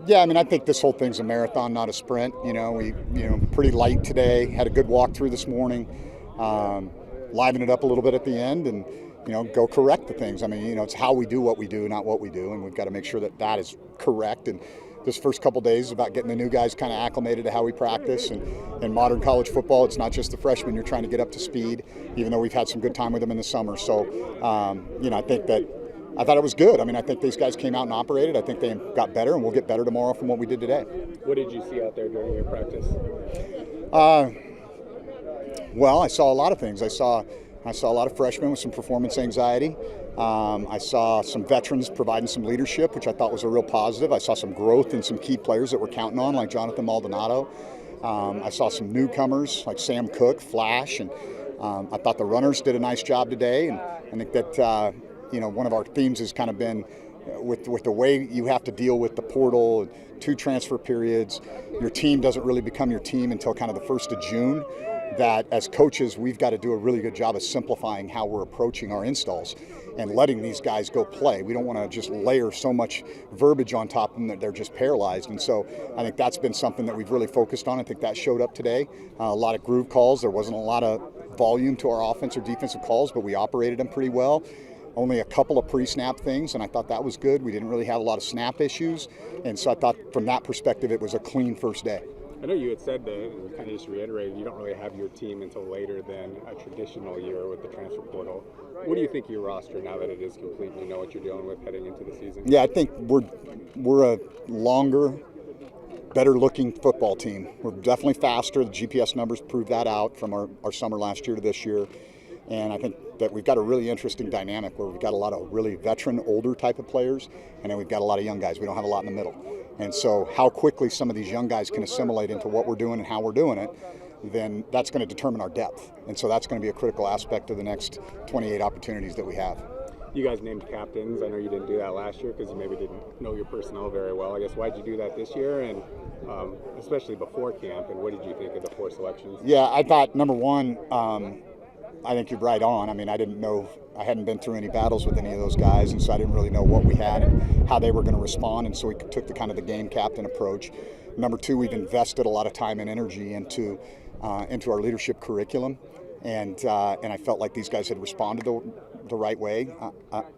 Yeah, I mean, I think this whole thing's a marathon, not a sprint. Pretty light today. Had a good walk through this morning. Liven it up a little bit at the end, and go correct the things. I mean, it's how we do what we do, not what we do, and we've got to make sure that that is correct. And this first couple days is about getting the new guys kind of acclimated to how we practice. And in modern college football, it's not just the freshmen you're trying to get up to speed, even though we've had some good time with them in the summer. So, I thought it was good. I mean, I think these guys came out and operated. I think they got better, and we'll get better tomorrow from what we did today. What did you see out there during your practice? Well, I saw a lot of things. I saw a lot of freshmen with some performance anxiety. I saw some veterans providing some leadership, which I thought was a real positive. I saw some growth in some key players that we're counting on, like Jonathan Maldonado. I saw some newcomers like Sam Cook, Flash, and I thought the runners did a nice job today. And I think that one of our themes has kind of been with the way you have to deal with the portal, 2 transfer periods. Your team doesn't really become your team until kind of the 1st of June. That as coaches, we've got to do a really good job of simplifying how we're approaching our installs and letting these guys go play. We don't want to just layer so much verbiage on top of them that they're just paralyzed. And so I think that's been something that we've really focused on. I think that showed up today. A lot of groove calls. There wasn't a lot of volume to our offense or defensive calls, but we operated them pretty well. Only a couple of pre-snap things, and I thought that was good. We didn't really have a lot of snap issues, and so I thought from that perspective it was a clean first day. I know you had said that, and kind of just reiterated, you don't really have your team until later than a traditional year with the transfer portal. What do you think of your roster now that it is complete? You know what you're dealing with heading into the season? Yeah, I think we're a longer, better-looking football team. We're definitely faster. The GPS numbers prove that out from our summer last year to this year. And I think that we've got a really interesting dynamic where we've got a lot of really veteran, older type of players, and then we've got a lot of young guys. We don't have a lot in the middle. And so how quickly some of these young guys can assimilate into what we're doing and how we're doing it, then that's going to determine our depth. And so that's going to be a critical aspect of the next 28 opportunities that we have. You guys named captains. I know you didn't do that last year because you maybe didn't know your personnel very well. I guess why'd you do that this year, and especially before camp, and what did you think of the 4 selections? Yeah, I thought, number one, I think you're right on. I mean, I didn't know, I hadn't been through any battles with any of those guys, and so I didn't really know what we had and how they were going to respond, and so we took the kind of the game captain approach. Number 2, we've invested a lot of time and energy into our leadership curriculum, and I felt like these guys had responded the right way.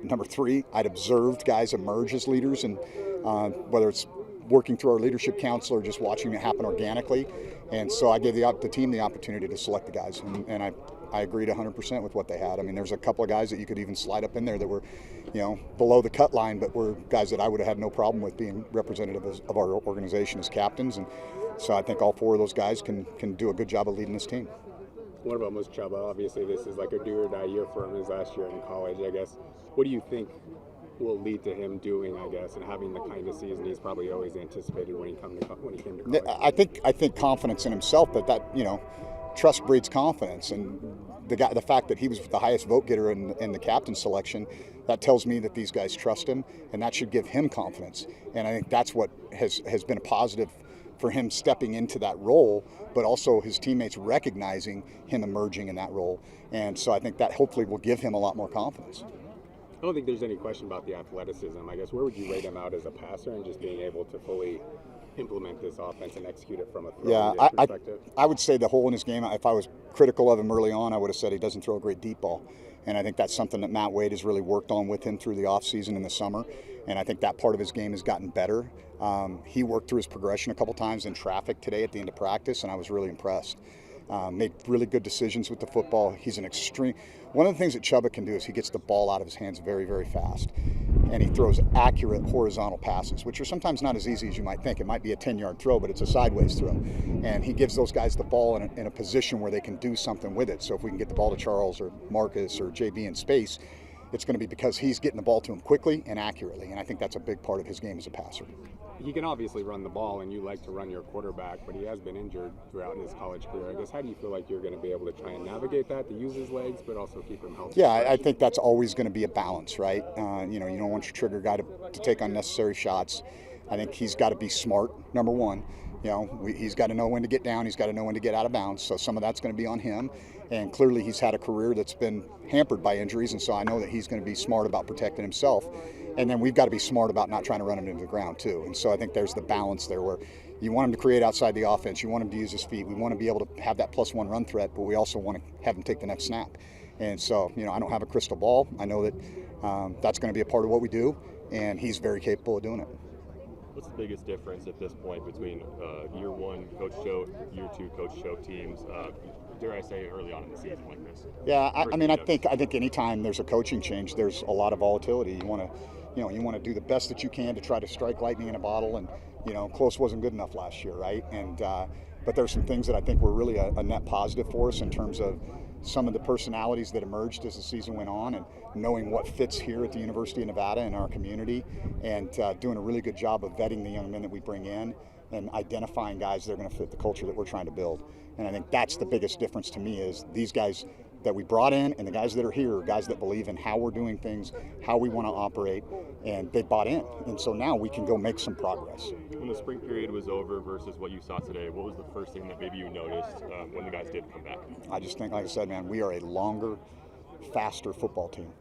Number 3, I'd observed guys emerge as leaders, and whether it's working through our leadership council or just watching it happen organically, and so I gave the team the opportunity to select the guys, and I agreed 100% with what they had. I mean, there's a couple of guys that you could even slide up in there that were, below the cut line, but were guys that I would have had no problem with being representative of our organization as captains. And so I think all 4 of those guys can do a good job of leading this team. What about Mus Chuba? Obviously, this is like a do or die year for him his last year in college, I guess. What do you think will lead to him doing, I guess, and having the kind of season he's probably always anticipated when he came to college? I think confidence in himself, but that trust breeds confidence, and the fact that he was the highest vote getter in the captain selection, that tells me that these guys trust him, and that should give him confidence. And I think that's what has been a positive for him stepping into that role, but also his teammates recognizing him emerging in that role. And so I think that hopefully will give him a lot more confidence. I don't think there's any question about the athleticism. I guess where would you rate him out as a passer and just being able to fully implement this offense and execute it from a perspective? I would say the hole in his game, if I was critical of him early on, I would have said he doesn't throw a great deep ball. And I think that's something that Matt Wade has really worked on with him through the offseason and the summer. And I think that part of his game has gotten better. He worked through his progression a couple times in traffic today at the end of practice, and I was really impressed. Made really good decisions with the football. He's an extreme. One of the things that Chuba can do is he gets the ball out of his hands very, very fast. And he throws accurate horizontal passes, which are sometimes not as easy as you might think. It might be a 10-yard throw, but it's a sideways throw. And he gives those guys the ball in a position where they can do something with it. So if we can get the ball to Charles or Marcus or JB in space, it's going to be because he's getting the ball to him quickly and accurately. And I think that's a big part of his game as a passer. He can obviously run the ball, and you like to run your quarterback, but he has been injured throughout his college career. I guess how do you feel like you're going to be able to try and navigate that, to use his legs, but also keep him healthy? Yeah, I think that's always going to be a balance, right? You don't want your trigger guy to take unnecessary shots. I think he's got to be smart, number one. He's got to know when to get down. He's got to know when to get out of bounds. So some of that's going to be on him. And clearly he's had a career that's been hampered by injuries, and so I know that he's going to be smart about protecting himself. and then we've got to be smart about not trying to run him into the ground too. And so I think there's the balance there where you want him to create outside the offense, you want him to use his feet, we want to be able to have that +1 run threat, but we also want to have him take the next snap. And so, I don't have a crystal ball. I know that that's going to be a part of what we do, and he's very capable of doing it. What's the biggest difference at this point between year one Coach Choate, year two Coach Choate teams? Dare I say early on in the season like this? Yeah, I think anytime there's a coaching change, there's a lot of volatility. You want to do the best that you can to try to strike lightning in a bottle, and close wasn't good enough last year, right? And but there's some things that I think were really a net positive for us in terms of some of the personalities that emerged as the season went on, and knowing what fits here at the University of Nevada in our community, and doing a really good job of vetting the young men that we bring in and identifying guys that are going to fit the culture that we're trying to build. And I think that's the biggest difference to me, is these guys that we brought in and the guys that are here are guys that believe in how we're doing things, how we want to operate, and they bought in. And so now we can go make some progress. When the spring period was over versus what you saw today, what was the first thing that maybe you noticed when the guys did come back? I just think, like I said, man, we are a longer, faster football team.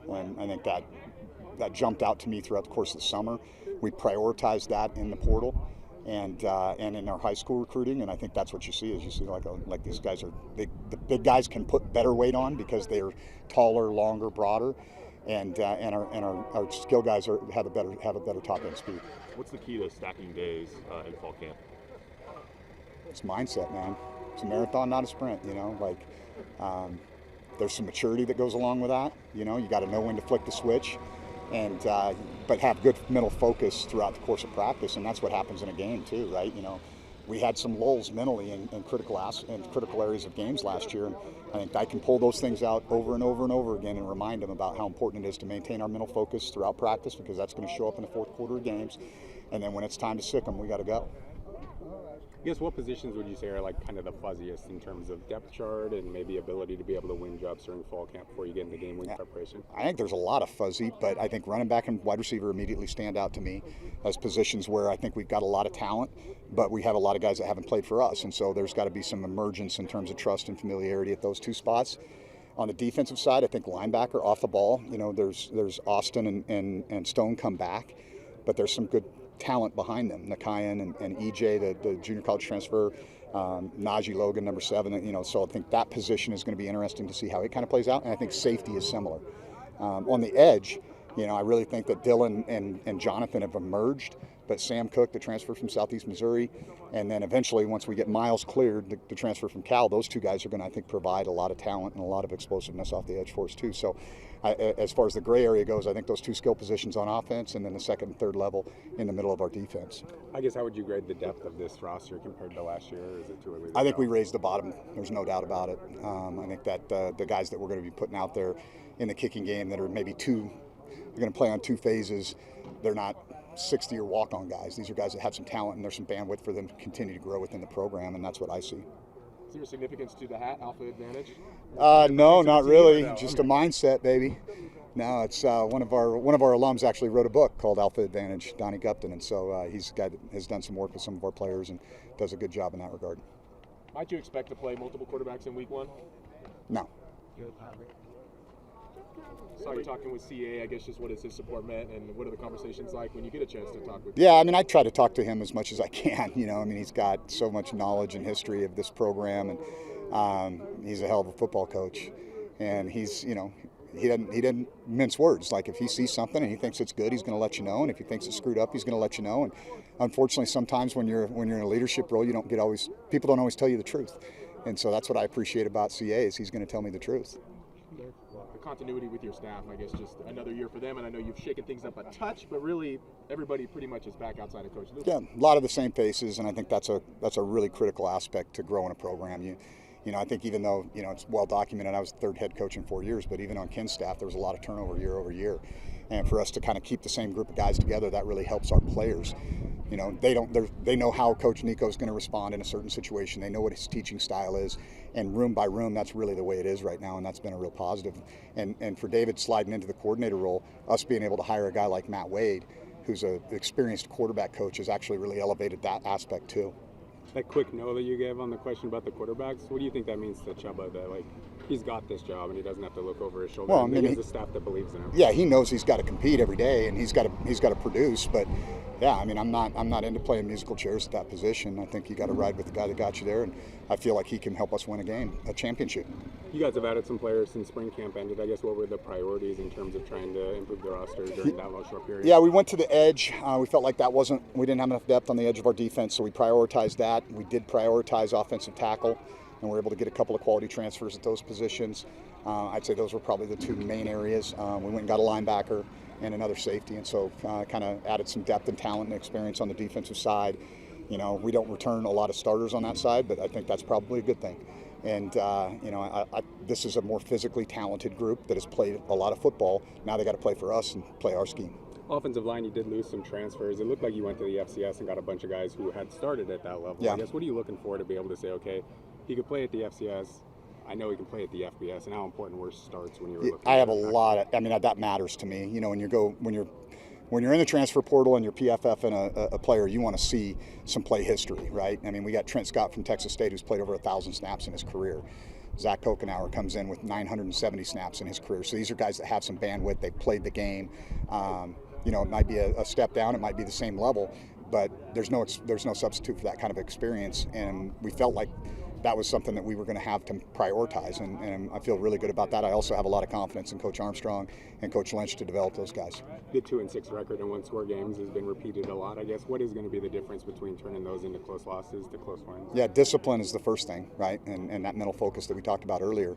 And I think that jumped out to me throughout the course of the summer. We prioritized that in the portal and in our high school recruiting, and I think that's what you see. Is you see like these guys are the big guys can put better weight on because they're taller, longer, broader, and our skill guys have a better top end speed. What's the key to stacking days in fall camp? It's mindset, man. It's a marathon, not a sprint. There's some maturity that goes along with that. You got to know when to flick the switch, and but have good mental focus throughout the course of practice, and that's what happens in a game too, right? We had some lulls mentally in critical areas of games last year, and I think I can pull those things out over and over and over again and remind them about how important it is to maintain our mental focus throughout practice, because that's going to show up in the fourth quarter of games, and then when it's time to sick them, we got to go. I guess what positions would you say are like kind of the fuzziest in terms of depth chart and maybe ability to be able to win jobs during fall camp before you get into game week preparation? I think there's a lot of fuzzy, but I think running back and wide receiver immediately stand out to me as positions where I think we've got a lot of talent, but we have a lot of guys that haven't played for us, and so there's got to be some emergence in terms of trust and familiarity at those two spots. On the defensive side, I think linebacker off the ball, there's Austin and Stone come back, but there's some good talent behind them. Nakayan and EJ, the junior college transfer, Najee Logan, number 7. So I think that position is going to be interesting to see how it kind of plays out. And I think safety is similar. On the edge, I really think that Dylan and Jonathan have emerged, but Sam Cook, the transfer from Southeast Missouri, and then eventually once we get Miles cleared, the transfer from Cal, those two guys are going to, I think, provide a lot of talent and a lot of explosiveness off the edge for us too. So as far as the gray area goes, I think those two skill positions on offense, and then the second and third level in the middle of our defense. I guess how would you grade the depth of this roster compared to last year, or is it too early? I think we raised the bottom. There's no doubt about it. I think that the guys that we're going to be putting out there in the kicking game that are maybe they're going to play on two phases, they're not 60 or walk-on guys. These are guys that have some talent, and there's some bandwidth for them to continue to grow within the program, and that's what I see. Is there significance to the hat, Alpha Advantage? No, not really. Just a mindset, baby. No, it's one of our alums actually wrote a book called Alpha Advantage, Donnie Gupton, and so he's a guy that has done some work with some of our players and does a good job in that regard. Might you expect to play multiple quarterbacks in week one? No. So you're talking with CA, I guess just what has his support meant, and what are the conversations like when you get a chance to talk with him? Yeah, I try to talk to him as much as I can. He's got so much knowledge and history of this program, and he's a hell of a football coach. And he's, he doesn't mince words. Like if he sees something and he thinks it's good, he's going to let you know. And if he thinks it's screwed up, he's going to let you know. And unfortunately, sometimes when you're in a leadership role, people don't always tell you the truth. And so that's what I appreciate about CA, is he's going to tell me the truth. The continuity with your staff, I guess, just another year for them, and I know you've shaken things up a touch, but really everybody pretty much is back outside of Coach Luke. Yeah, a lot of the same faces, and I think that's a really critical aspect to growing a program. I think even though it's well documented, I was the third head coach in 4 years, but even on Ken's staff, there was a lot of turnover year over year, and for us to kind of keep the same group of guys together, that really helps our players. They know how Coach Nico is going to respond in a certain situation. They know what his teaching style is, and room by room, that's really the way it is right now, and that's been a real positive. And for David sliding into the coordinator role, us being able to hire a guy like Matt Wade, who's an experienced quarterback coach, has actually really elevated that aspect too. That quick no that you gave on the question about the quarterbacks, what do you think that means to Chubba? That he's got this job and he doesn't have to look over his shoulder. Well, I And mean, he has a staff that believes in him. Yeah, he knows he's got to compete every day and he's got to produce. But yeah, I mean, I'm not into playing musical chairs at that position. I think you got to ride with the guy that got you there, and I feel like he can help us win a championship. You guys have added some players since spring camp ended. I guess what were the priorities in terms of trying to improve the roster during that short period? Yeah, we went to the edge. We felt like we didn't have enough depth on the edge of our defense, so we prioritized that. We did prioritize offensive tackle, and we're able to get a couple of quality transfers at those positions. I'd say those were probably the two main areas. We went and got a linebacker and another safety, and so kind of added some depth and talent and experience on the defensive side. You know, we don't return a lot of starters on that side, but I think that's probably a good thing. And this is a more physically talented group that has played a lot of football. Now they got to play for us and play our scheme. Offensive line, you did lose some transfers. It looked like you went to the FCS and got a bunch of guys who had started at that level. Yeah. I guess what are you looking for to be able to say, okay, he could play at the FCS. I know he can play at the FBS, and how important were starts when you were looking? I have a lot of. I mean, that matters to me. You know, when you're in the transfer portal and you're PFF and a player, you want to see some play history, right? I mean, we got Trent Scott from Texas State who's played over 1,000 snaps in his career. Zach Kokenauer comes in with 970 snaps in his career. So these are guys that have some bandwidth. They've played the game. You know, it might be a step down. It might be the same level, but there's no substitute for that kind of experience. And we felt like that was something that we were going to have to prioritize, and I feel really good about that. I also have a lot of confidence in Coach Armstrong and Coach Lynch to develop those guys. The 2-6 record in one-score games has been repeated a lot. I guess what is going to be the difference between turning those into close losses to close wins? Yeah, discipline is the first thing, right? And that mental focus that we talked about earlier.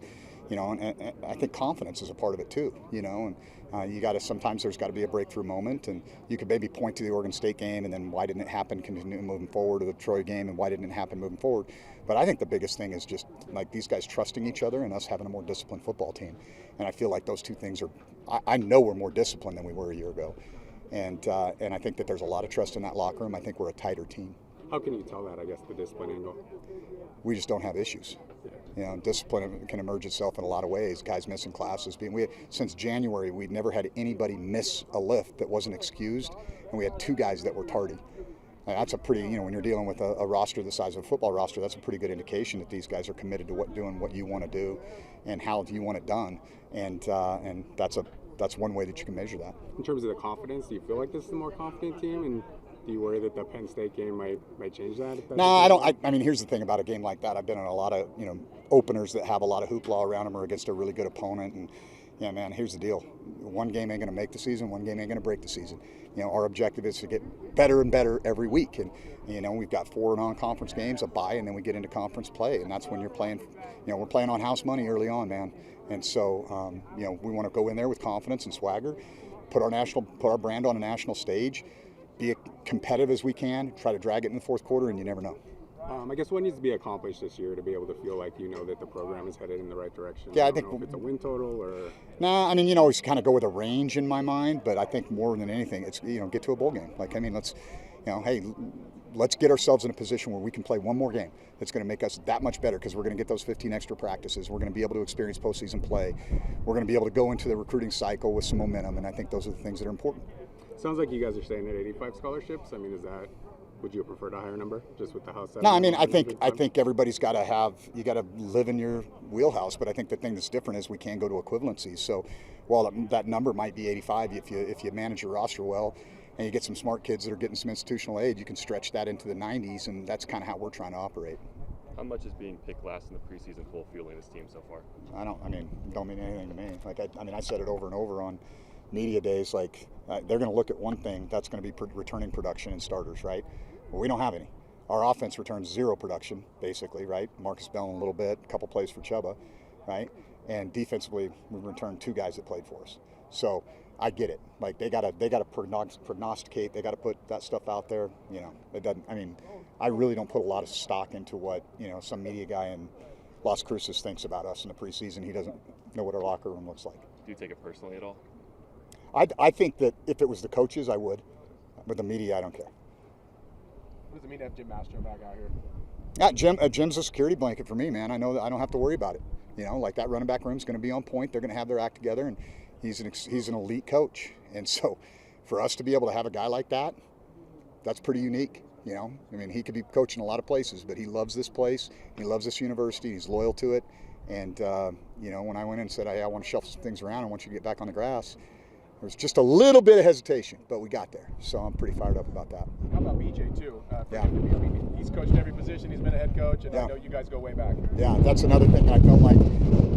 You know, and I think confidence is a part of it too. You know, and you got to sometimes there's got to be a breakthrough moment, and you could maybe point to the Oregon State game, and then why didn't it happen? Continue moving forward, or the Troy game, and why didn't it happen moving forward? But I think the biggest thing is just like these guys trusting each other and us having a more disciplined football team. And I feel like those two things are. I know we're more disciplined than we were a year ago, and I think that there's a lot of trust in that locker room. I think we're a tighter team. How can you tell that? I guess the discipline angle. We just don't have issues. You know, discipline can emerge itself in a lot of ways. Guys missing classes. Since January, we'd never had anybody miss a lift that wasn't excused, and we had 2 guys that were tardy. And that's a pretty, you know, when you're dealing with a roster the size of a football roster, that's a pretty good indication that these guys are committed to doing what you want to do, and how you want it done. And that's one way that you can measure that. In terms of the confidence, do you feel like this is a more confident team? And do you worry that the Penn State game might change that? No, I don't. I mean, here's the thing about a game like that. I've been in a lot of, you know, openers that have a lot of hoopla around them or against a really good opponent. And, yeah, man, here's the deal. One game ain't going to make the season. One game ain't going to break the season. You know, our objective is to get better and better every week. And, you know, we've got 4 non-conference games, a bye, and then we get into conference play. And that's when you're playing, you know, we're playing on house money early on, man. And so, you know, we want to go in there with confidence and swagger, put our brand on a national stage, be as competitive as we can, try to drag it in the fourth quarter, and you never know. I guess what needs to be accomplished this year to be able to feel like you know that the program is headed in the right direction? Yeah, I don't think know if it's a win total or. Nah, I mean, you know, always kind of go with a range in my mind, but I think more than anything, it's, you know, get to a bowl game. Like, I mean, let's, you know, hey, let's get ourselves in a position where we can play one more game that's going to make us that much better, because we're going to get those 15 extra practices. We're going to be able to experience postseason play. We're going to be able to go into the recruiting cycle with some momentum, and I think those are the things that are important. Sounds like you guys are staying at 85 scholarships. I mean, would you prefer a higher number just with the house? No, I mean, I think everybody's got to you got to live in your wheelhouse. But I think the thing that's different is we can go to equivalencies. So while that number might be 85, if you manage your roster well and you get some smart kids that are getting some institutional aid, you can stretch that into the 90s, and that's kind of how we're trying to operate. How much is being picked last in the preseason poll fueling this team so far? Don't mean anything to me. Like, I said it over and over on media days. Like, they're going to look at one thing, that's going to be returning production and starters, right? Well, we don't have any. Our offense returns 0 production, basically, right? Marcus Bell in a little bit, a couple plays for Chuba, right? And defensively, we returned 2 guys that played for us. So I get it. Like, they gotta prognosticate. They got to put that stuff out there. You know, it doesn't. I mean, I really don't put a lot of stock into what, you know, some media guy in Las Cruces thinks about us in the preseason. He doesn't know what our locker room looks like. Do you take it personally at all? I think that if it was the coaches, I would. But the media, I don't care. What does it mean to have Jim Mastro back out here? Jim's a security blanket for me, man. I know that I don't have to worry about it. You know, like, that running back room's going to be on point. They're going to have their act together, and he's an elite coach. And so for us to be able to have a guy like that, that's pretty unique. You know, I mean, he could be coaching a lot of places, but he loves this place. He loves this university. He's loyal to it. And you know, when I went in and said, hey, I want to shuffle some things around, I want you to get back on the grass, there was just a little bit of hesitation, but we got there. So I'm pretty fired up about that. How about BJ too? For Yeah. him to be, I mean, he's coached every position. He's been a head coach, and Yeah. I know you guys go way back. Yeah, that's another thing that I felt like.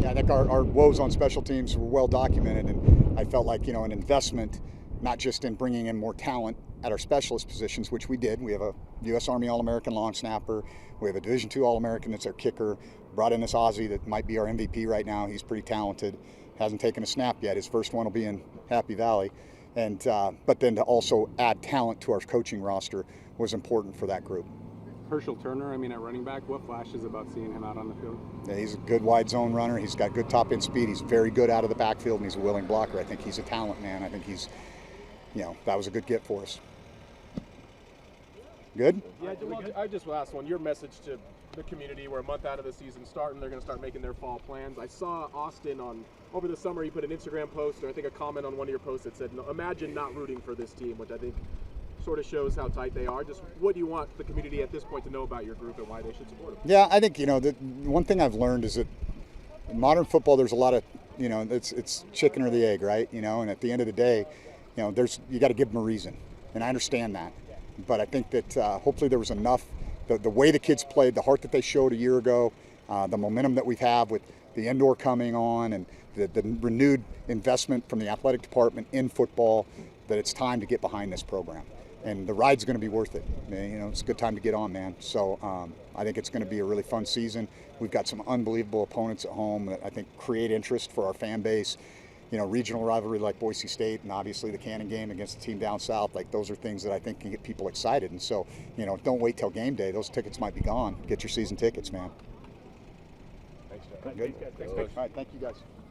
Yeah, I think our woes on special teams were well documented, and I felt like, you know, an investment, not just in bringing in more talent at our specialist positions, which we did. We have a U.S. Army All-American long snapper. We have a Division II All-American that's our kicker. Brought in this Aussie that might be our MVP right now. He's pretty talented. Hasn't taken a snap yet. His first one will be in Happy Valley. And but then to also add talent to our coaching roster was important for that group. Herschel Turner, I mean, at running back, what flashes about seeing him out on the field? Yeah, he's a good wide zone runner. He's got good top end speed. He's very good out of the backfield, and he's a willing blocker. I think he's a talent, man. I think he's, you know, that was a good get for us. Good? Yeah, well, I just last one. Your message to the community. We're a month out of the season starting. They're going to start making their fall plans. I saw Austin over the summer. He put an Instagram post, or I think a comment on one of your posts that said, no, "Imagine not rooting for this team," which I think sort of shows how tight they are. Just what do you want the community at this point to know about your group and why they should support them? Yeah, I think, you know, the one thing I've learned is that in modern football, there's a lot of, you know, it's chicken or the egg, right? You know, and at the end of the day, you know, you got to give them a reason, and I understand that. But I think that hopefully there was enough, the way the kids played, the heart that they showed a year ago, the momentum that we've had with the indoor coming on, and the renewed investment from the athletic department in football, that it's time to get behind this program. And the ride's going to be worth it. You know, it's a good time to get on, man. So I think it's going to be a really fun season. We've got some unbelievable opponents at home that I think create interest for our fan base. You know, regional rivalry like Boise State, and obviously the Cannon game against the team down south. Like, those are things that I think can get people excited. And so, you know, don't wait till game day. Those tickets might be gone. Get your season tickets, man. Thanks, Joe. Good. All right, thank you guys.